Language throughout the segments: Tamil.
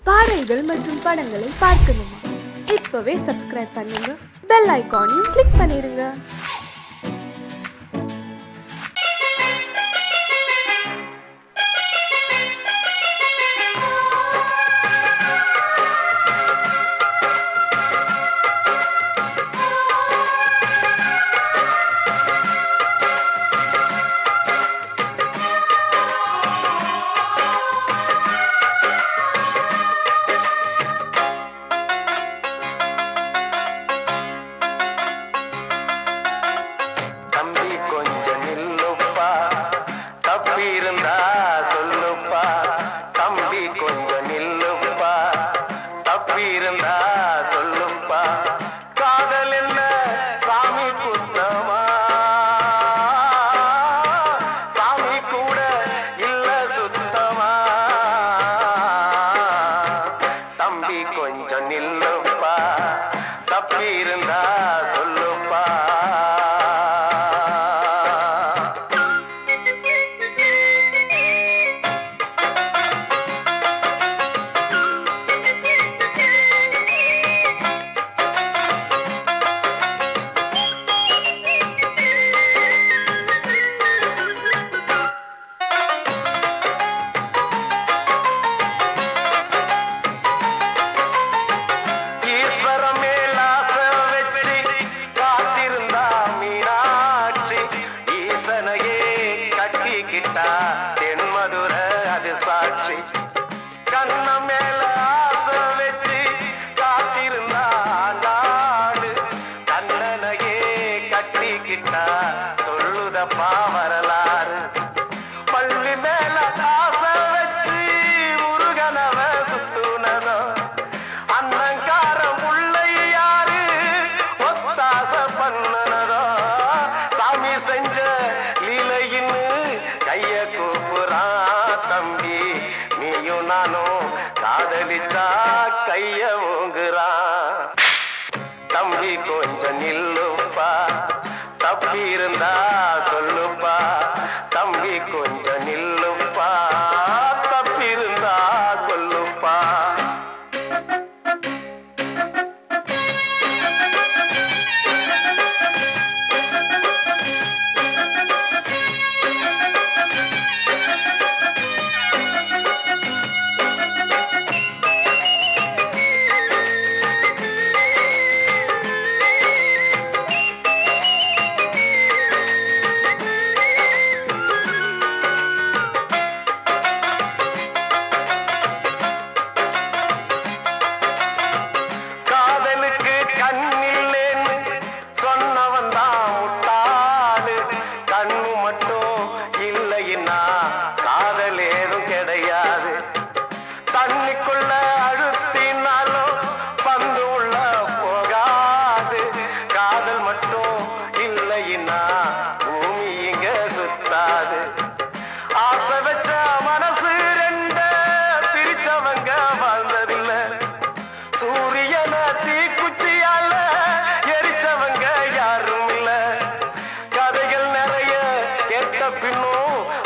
பாடல்கள் மற்றும் படங்களை பார்க்கணுமா? இப்பவே சப்ஸ்கிரைப் பண்ணுங்க, பெல் ஐகானையும் கிளிக் பண்ணிருங்க. வரலாறு பள்ளி மேல ஆசை வச்சு முருகனவ சுத்துனதோ அன்னங்காரம் உள்ளை யாரு ஒத்தாச பண்ணுனதோ சாமி செஞ்ச லீலையின்னு கைய கூப்புறான் தம்பி நீயும் நானும் காதலிச்சா கைய ஓங்குறான் தம்பி கொஞ்சம் நில்லுப்பா தப்பி இருந்தா சொல்லுப்பா தம்பி கொஞ்சம் நில்லுப்பா தப்பி இருந்தா சொல்லுப்பா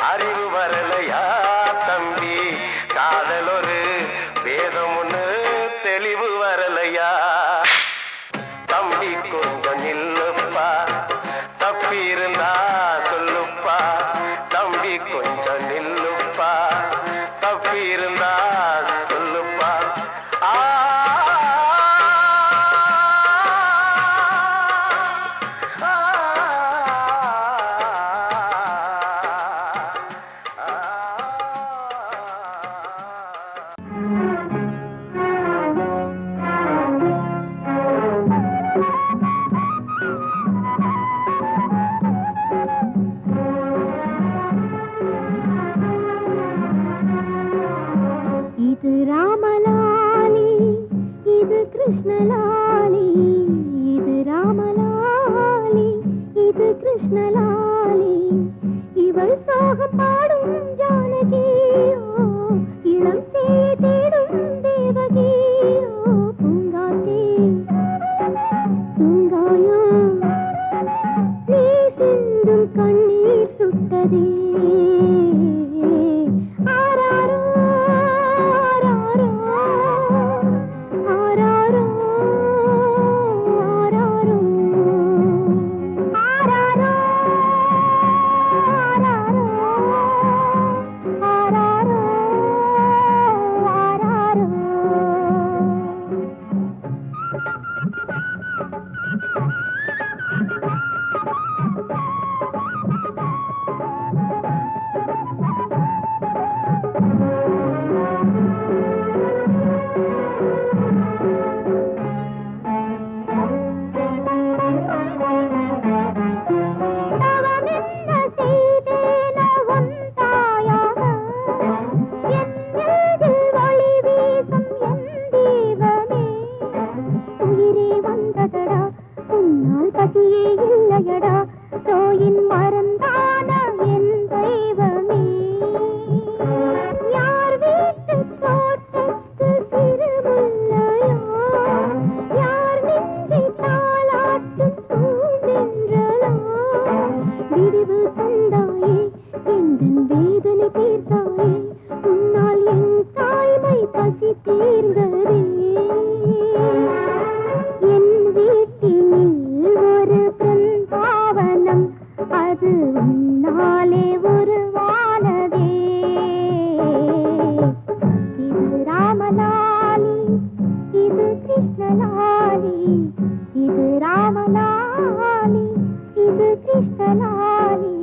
அறிவு வரலையா தம்பி காதல் ஒரு வேதம் ஒண்ணு தெளிவு வரலையா தம்பி கொஞ்சம் நில்லுப்பா தப்பி இருந்தா சொல்லுப்பா தம்பி கொஞ்சம் நில்லுப்பா தப்பி இருந்தா சொல்லுப்பா பசி தீர்ந்ததே. என் வீட்டினில் ஒரு பெண் பாவனம், அது உன்னாலே உருவானதே. இது ராமலாலி, இது கிருஷ்ணலாலி, இது ராமலாலி, இது கிருஷ்ணலாலி.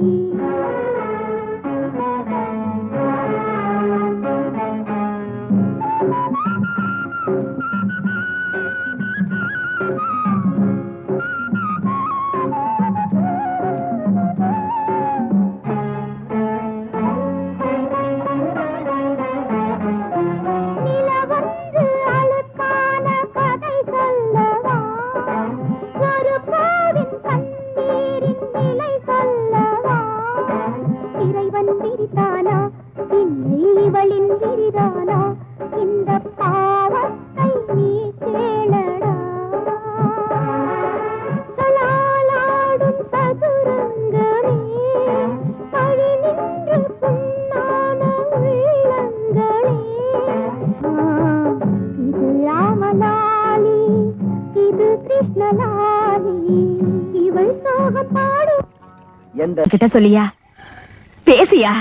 கிட்ட சொல்லியா பேசியா?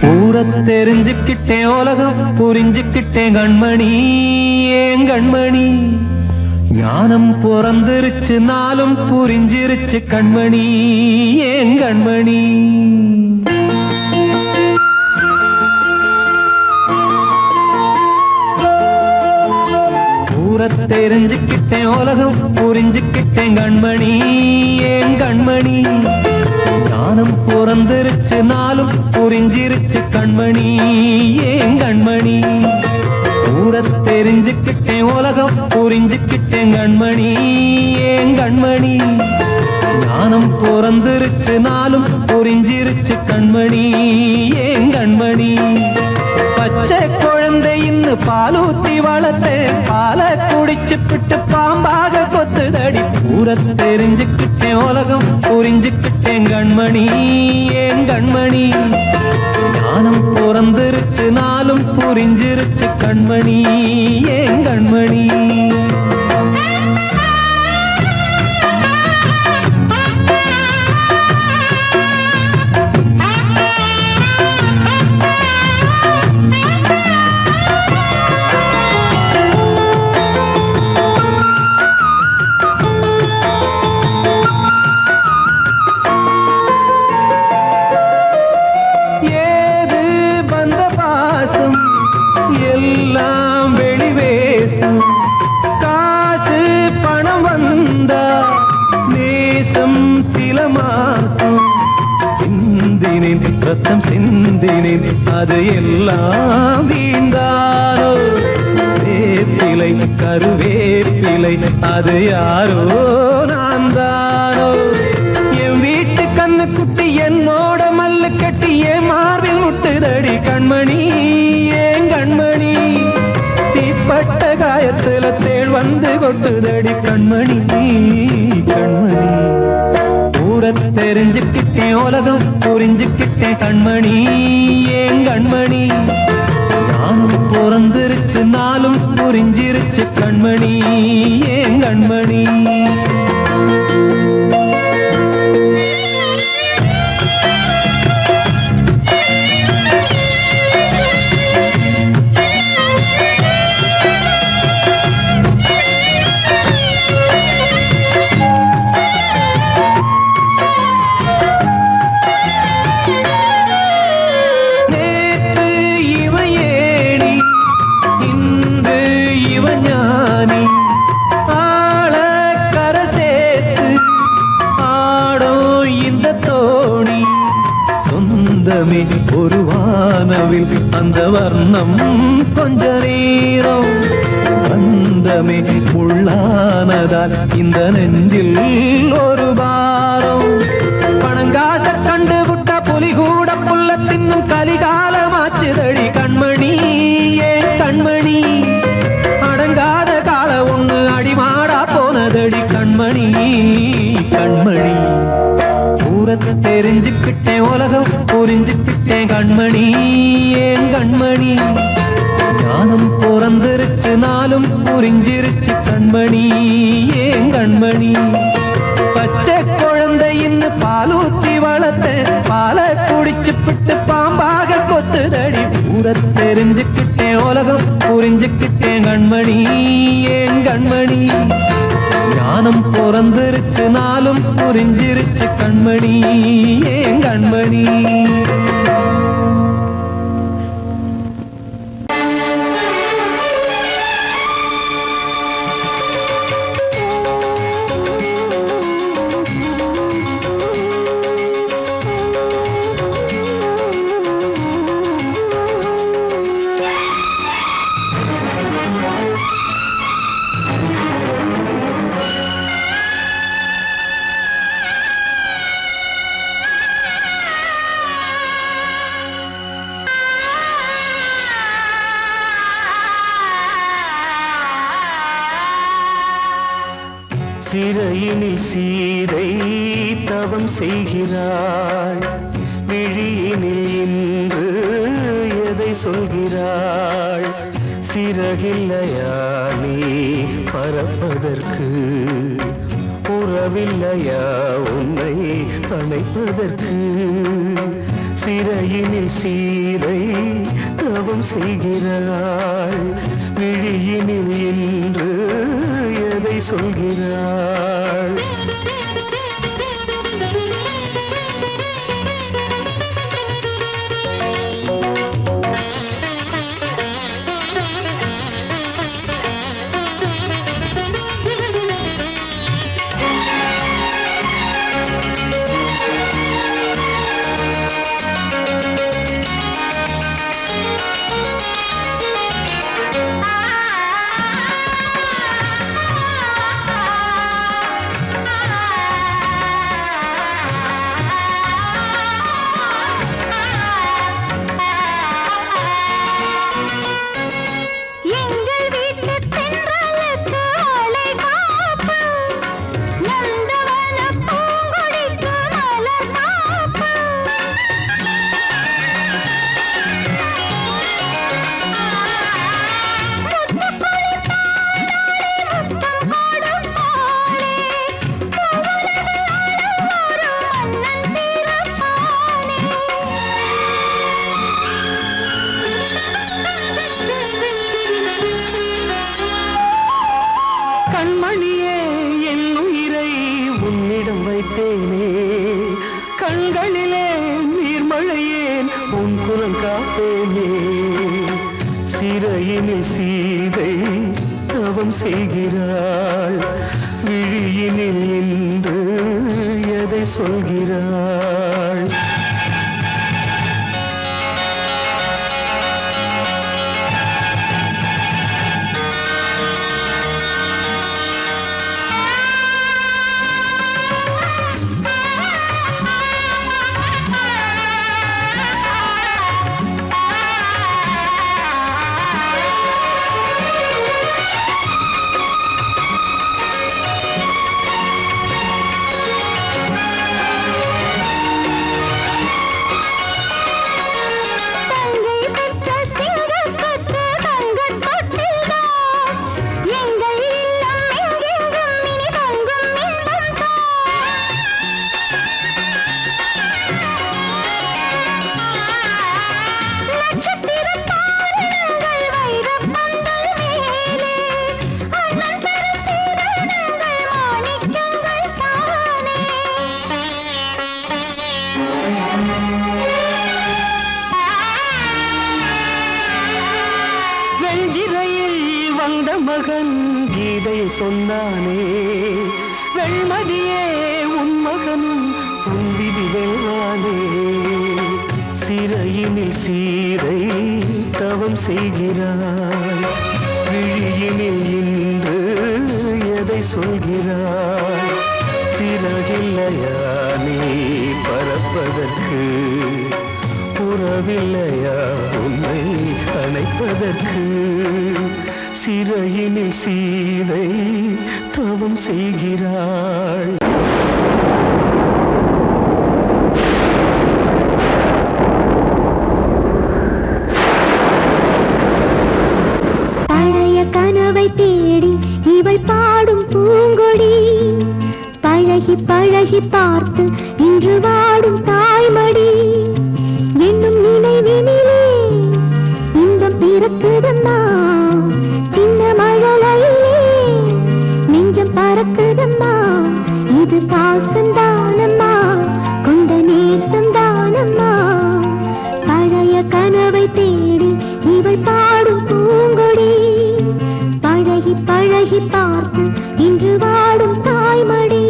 ஊரை தெரிஞ்சுக்கிட்டேன், உலகம் புரிஞ்சுக்கிட்டேன் கண்மணி, ஏன் கண்மணி. ஞானம் பிறந்திருச்சு, நாளும் புரிஞ்சிருச்சு கண்மணி, ஏன் கண்மணி. தெரிஞ்சுக்கிட்டேன், உலகம் புரிஞ்சுக்கிட்டேன் கண்மணி, ஏன் கண்மணி. ஞானம் பிறந்திருச்சு, நாளும் புரிஞ்சிருச்சு கண்மணி, ஏன் கண்மணி. ஊரை தெரிஞ்சுக்கிட்டேன், உலகம் புரிஞ்சுக்கிட்டேன் கண்மணி, ஏன் கண்மணி. ஞானம் பிறந்திருச்சு, நாளும் புரிஞ்சிருச்சு கண்மணி, ஏன் கண்மணி. பச்சை குழந்தை இன்னும் பாலூத்தி வளர்த்தேன், பாலை குடிச்சு பிட்டு பாம்பாக கொத்துதடி. ஊரை தெரிஞ்சுக்கிட்டேன், உலகம் புரிஞ்சுக்கிட்டேன் கண்மணி, ஏன் கண்மணி. ஞானம் பிறந்திருச்சு, நாளும் புரிஞ்சிருச்சு கண்மணி, ஏன் கண்மணி. ரத்தம் சிந்தினேன், அது எல்லாம் வீண்டானோ. வேப்பிலை கருவேப்பிலை, அது யாரோ நான் தானோ. என் வீட்டு கண்ணு குட்டி என்னோட மல்லு கட்டி என் மார்பில் முட்டுதடி கண்மணி, ஏன் கண்மணி. தீப்பட்ட காயத்துல தேள் வந்து கொட்டுதடி கண்மணி, கண்மணி. ஊரை தெரிஞ்சுக்கிட்டேன், உலகம் புரிஞ்சுக்கிட்டேன் கண்மணி, ஏன் கண்மணி. நானும் பிறந்திருச்சு, நாளும் புரிஞ்சிருச்சு கண்மணி, ஏன் கண்மணி. ஒரு வானவில் அந்த வர்ணம் கொஞ்ச நேரம் பந்தமே உள்ளானதால் இந்த நெஞ்சில் ஒரு பாரம். பணங்காச கண்டு விட்ட புலி கூட புல்ல தின்னும் கலிகாலமாச்சுதடி கண்மணி, ஏன் கண்மணி. அடங்காத கால ஒண்ணு அடிமாடா போனதடி கண்மணி, கண்மணி. ஊரை தெரிஞ்சுக்கிட்டேன், உலகம் புரிஞ்சுக்கிட்டேன் கண்மணி, ஏன் கண்மணி. ஞானம் பிறந்திருச்சு நாளும் புரிஞ்சிருச்சு கண்மணி ஏன் கண்மணி பச்சை குழந்தையின்னு பாலூத்தி வளர்த்த பாலை குடிச்சு பிட்டு பாம்பாக கொத்துதடி ஊர தெரிஞ்சுக்கிட்டேன் உலகம் புரிஞ்சுக்கிட்டேன் கண்மணி ஏன் கண்மணி ஞானம் பிறந்திருச்சு நாளும் புரிஞ்சிருச்சு கண்மணி ஏன் கண்மணி சிறையினில் சீதை தவம் செய்கிறாள் விழியினில் இன்று எதை சொல்கிறாள் சிறகில்லையா நீ பறப்பதற்கு உறவில்லையா உன்னை அணைப்பதற்கு சிறையினில் சீதை தவம் செய்கிறாள் விழியினில் இன்று எதை சொல்கிறாள் கண்மணியே என் உயிரை உன்னிடம் வைத்தேனே கண்களிலே நீர்மழையேன் உன் குரல் காப்பேனே சிறையினில் சீதை தவம் செய்கிறாள் விழியினில் இன்று எதை சொல்கிறாள் வந்த மகன் கீதை சொன்னானே வெண்மதியே உன் மகனும் உன் விதி வெல்வானே சிறையினில் சீதை தவம் செய்கிறாள் விழியினில் இன்று எதை சொல்கிறாள் சிறகில்லையா நீ பறப்பதற்கு உறவில்லையா உன்னை அணைப்பதற்கு சிறையினில் சீதை தவம் செய்கிறாள் கனவை தேடி இவள் பாடும் பூங்கொடி பழகி பழகி பார்த்து இன்று வாடும் தாய்மடி என்னும் நினைவினிலே இன்பம் பிறக்குதம்மா சின்ன மழலையிலே நெஞ்சம் பறக்குதம்மா இது பாசந்தானம்மா கொண்ட நேசந்தானம்மா பழைய கனவை தேடி இவள் பாடும் பூங்கொடி பழகி பழகி பார்த்து இன்று வாடும் தாய்மடி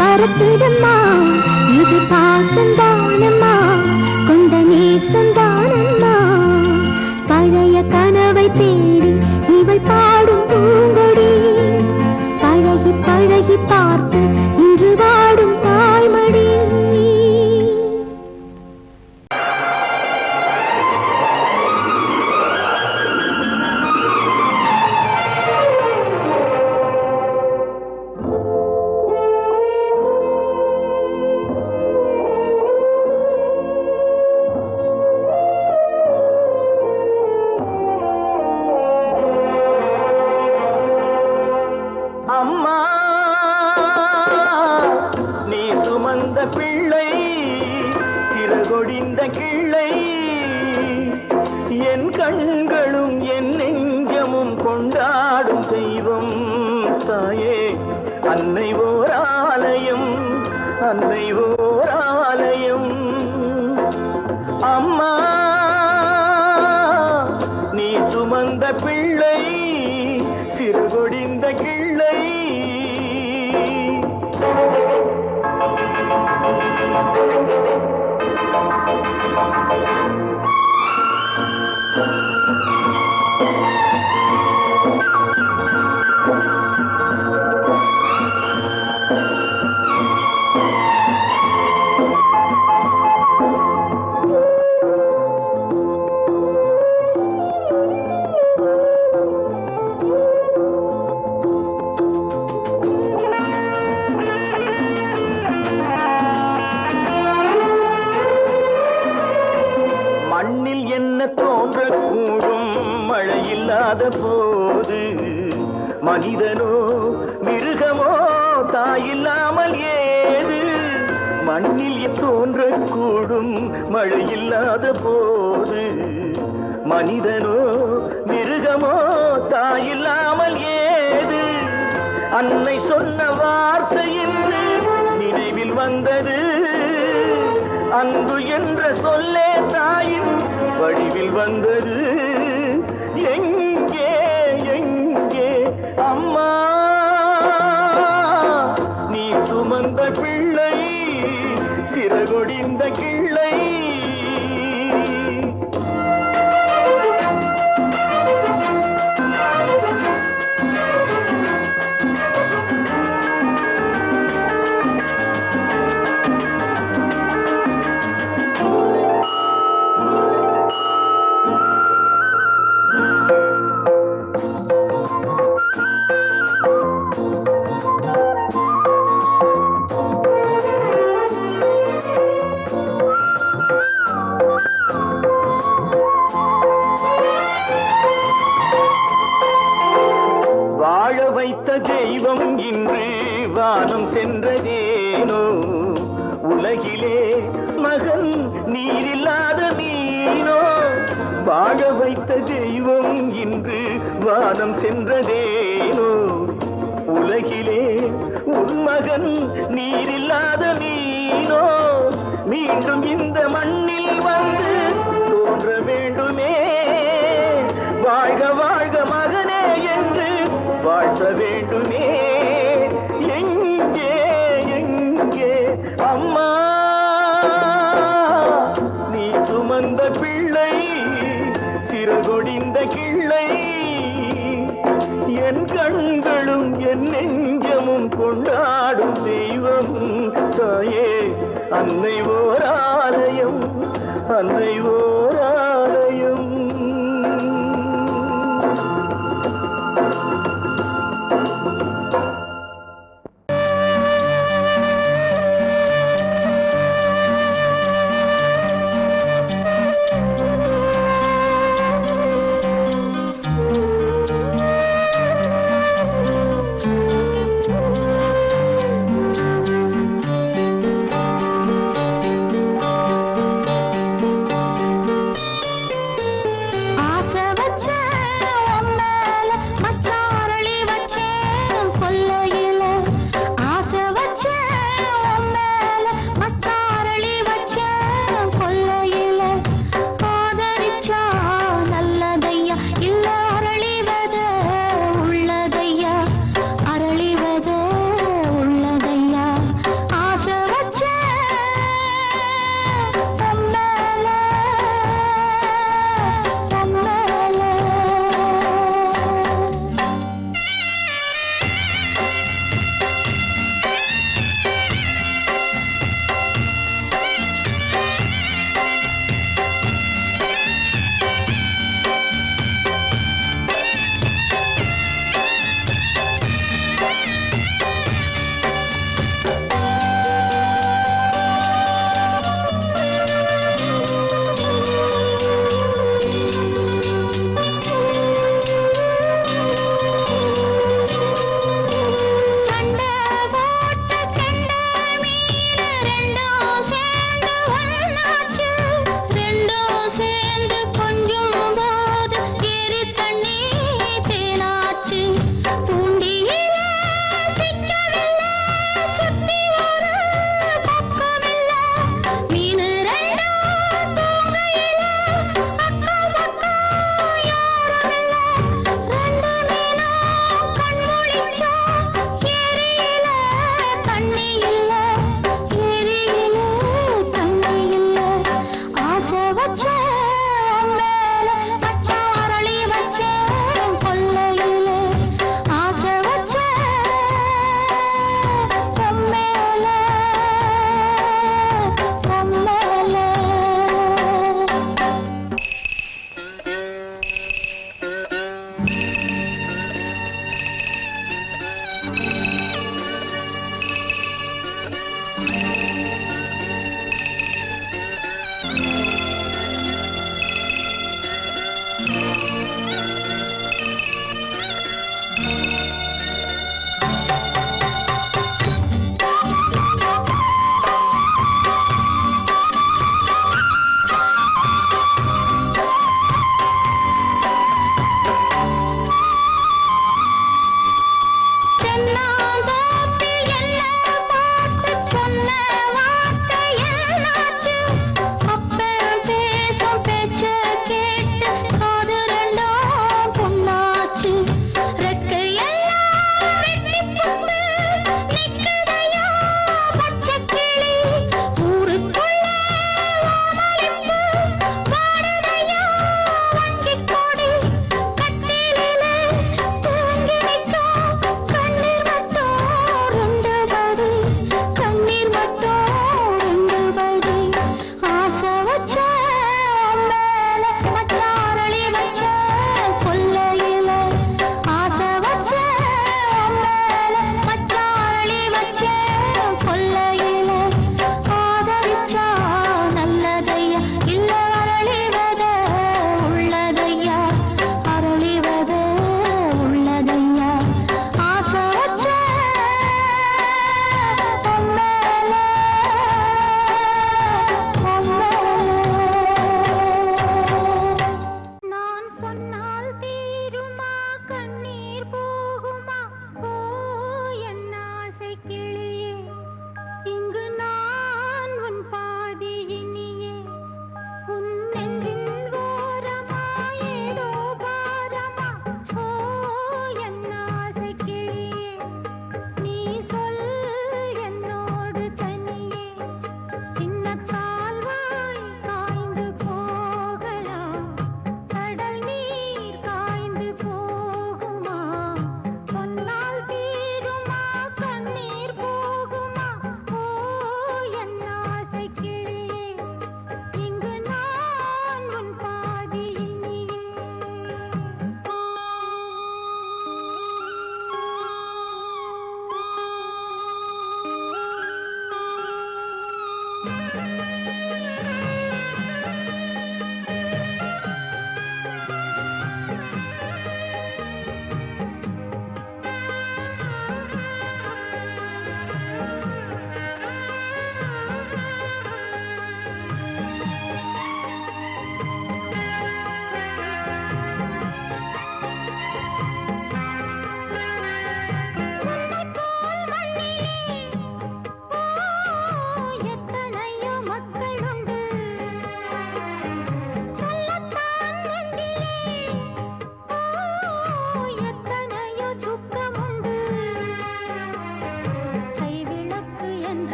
பறக்குதம்மா இது பாசந்தானம்மா கொண்ட நேசந்தானம்மா பழைய கனவை தேடி இவள் பாடும் பூங்கொடி பழகி பழகி பார்த்து இன்று வாடும் தாய்மடி. பிள்ளை சிறகொடிந்த கிள்ளை என் கண்களும் என் நெஞ்சமும் கொண்டாடும் தெய்வம் தாயே அன்னை ஓர் ஆலயம் அன்னை ஓர் ஆலயம். அம்மா நீ சுமந்த பிள்ளை சிறகொடிந்த கிள்ளை. இல்லாத போது மனிதனோ மிருகமோ தாயில்லாமல் ஏது மண்ணில் தோன்றக்கூடும் மழை இல்லாத போது மனிதனோ மிருகமோ தாயில்லாமல் ஏது அன்னை சொன்ன வார்த்தை என்று நினைவில் வந்தது அன்பு என்ற சொல்லே தாயின் வடிவில் வந்தது எங்கே எங்கே அம்மா நீ சுமந்த பிள்ளை சிறகொடிந்த கிள்ளை வைத்த தெய்வம் இன்று வானம் சென்றதேனோ உலகிலே மகன் நீரில்லாத மீனோ வாழ வைத்த தெய்வம் இன்று வானம் சென்றதேனோ உலகிலே உன் மகன் நீரில்லாத மீனோ மீண்டும் இந்த மண்ணில் வந்து தோன்ற வேண்டுமே வாழ்க வாழ்க மகனே என்று வாழ்த்த வேண்டுமே எங்கே எங்கே அம்மா நீ சுமந்த பிள்ளை சிறகொடிந்த கிள்ளை என் கண்களும் என் நெஞ்சமும் கொண்டாடும் தெய்வம் தாயே அன்னை ஓர் ஆலயம் அன்னை ஓர் ஆலயம்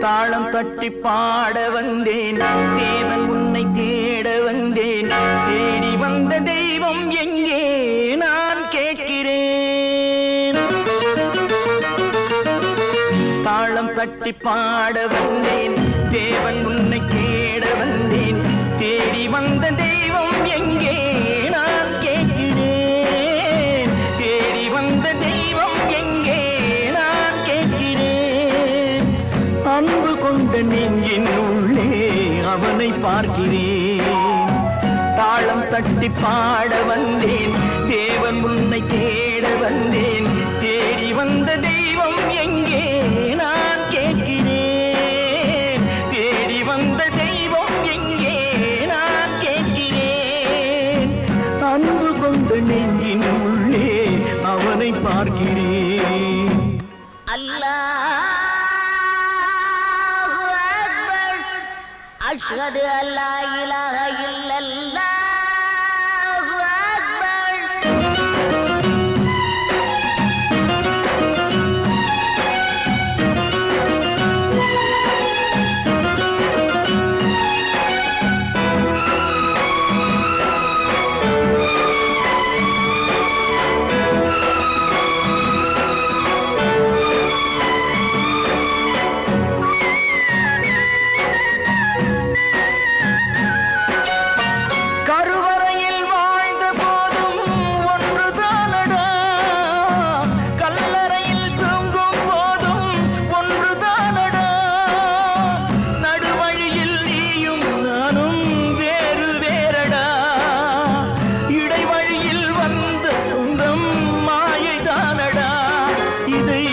தாளம் தட்டி பாட வந்தேன் தேவன் உன்னை தேட வந்தேன் தேடி வந்த தெய்வம் எங்கே நான் கேட்கிறேன் தாளம் தட்டி பாட வந்தேன் தேவன் உன்னை தேட வந்தேன் தேடி வந்த தெய்வம் எங்கே நான் கேட்கிறேன் தேடி வந்த தெய்வம் எங்கே நான் கேட்கிறேன் அன்பு கொண்ட நெஞ்சின் உள்ளே அவனை பார்க்கிறேன் தாளம் தட்டி பாட வந்தேன் தேவன் உன்னை தேட வந்தேன் தேடி வந்த தெய்வம் எங்கே நான் கேட்கிறேன் தேடி வந்த தெய்வம் எங்கே நான் கேட்கிறேன் அன்பு கொண்ட நெஞ்சின் உள்ளே அவனை பார்க்கிறேன் அல்லாஹு அக்பர் அஷ்ஹது அல்லா இலாஹ இல்லல்லாஹு அக்பர் கருவறையில் வாழ்ந்த போதும் ஒன்றுதானடா கல்லறையில் தூங்கும் போதும் ஒன்றுதானடா நடுவழியில் நீயும் நானும் வேறு வேறடா இடைவழியில் வந்த சொந்தம் மாயைதானடா இதை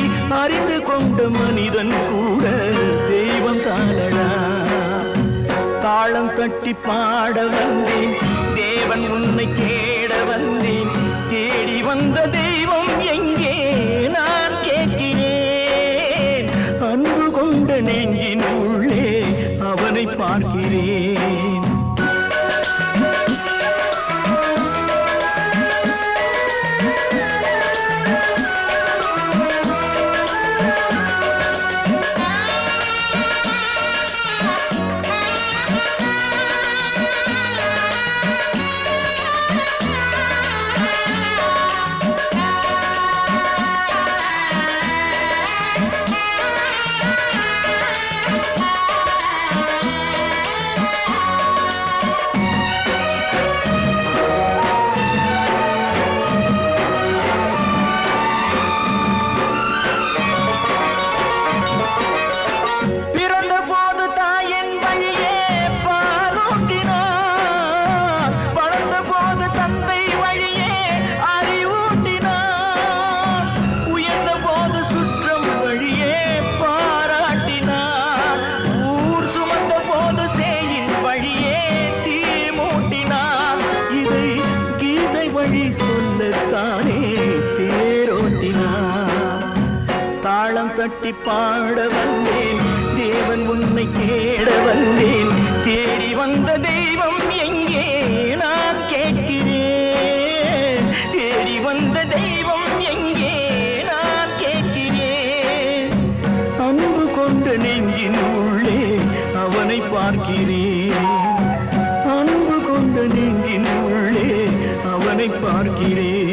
அறிந்து கொண்ட மனிதன் கூட தெய்வம் தானடா தாளம் தட்டி பாட வந்தேன் தேவன் உன்னை தேட வந்தேன் தேடி வந்த தெய்வம் எங்கே நான் கேட்கிறேன் அன்பு கொண்ட நெஞ்சின் உள்ளே அவனை பார்க்கிறேன் பிறந்த போது தாயின் வழியே பாலூட்டினார் வளர்ந்த போது தந்தை வழியே அறிவூட்டினார் உயர்ந்த போது சுற்றம் வழியே பாராட்டினார் ஊர் சுமந்த போது சேயின் வழியே தீ மூட்டினார் இதை கீதை வழி சொல்லத்தானே தேரோட்டினார் தாளம் தட்டி பாட வந்தேன் தேவன் உன்னை தேட வந்தேன் தேடி வந்த தெய்வம் எங்கே நான் கேட்கிறேன் தேடி வந்த தெய்வம் எங்கே நான் கேட்கிறேன் அன்பு கொண்ட நெஞ்சின் உள்ளே அவனை பார்க்கிறேன் அன்பு கொண்ட நெஞ்சின் உள்ளே அவனை பார்க்கிறேன்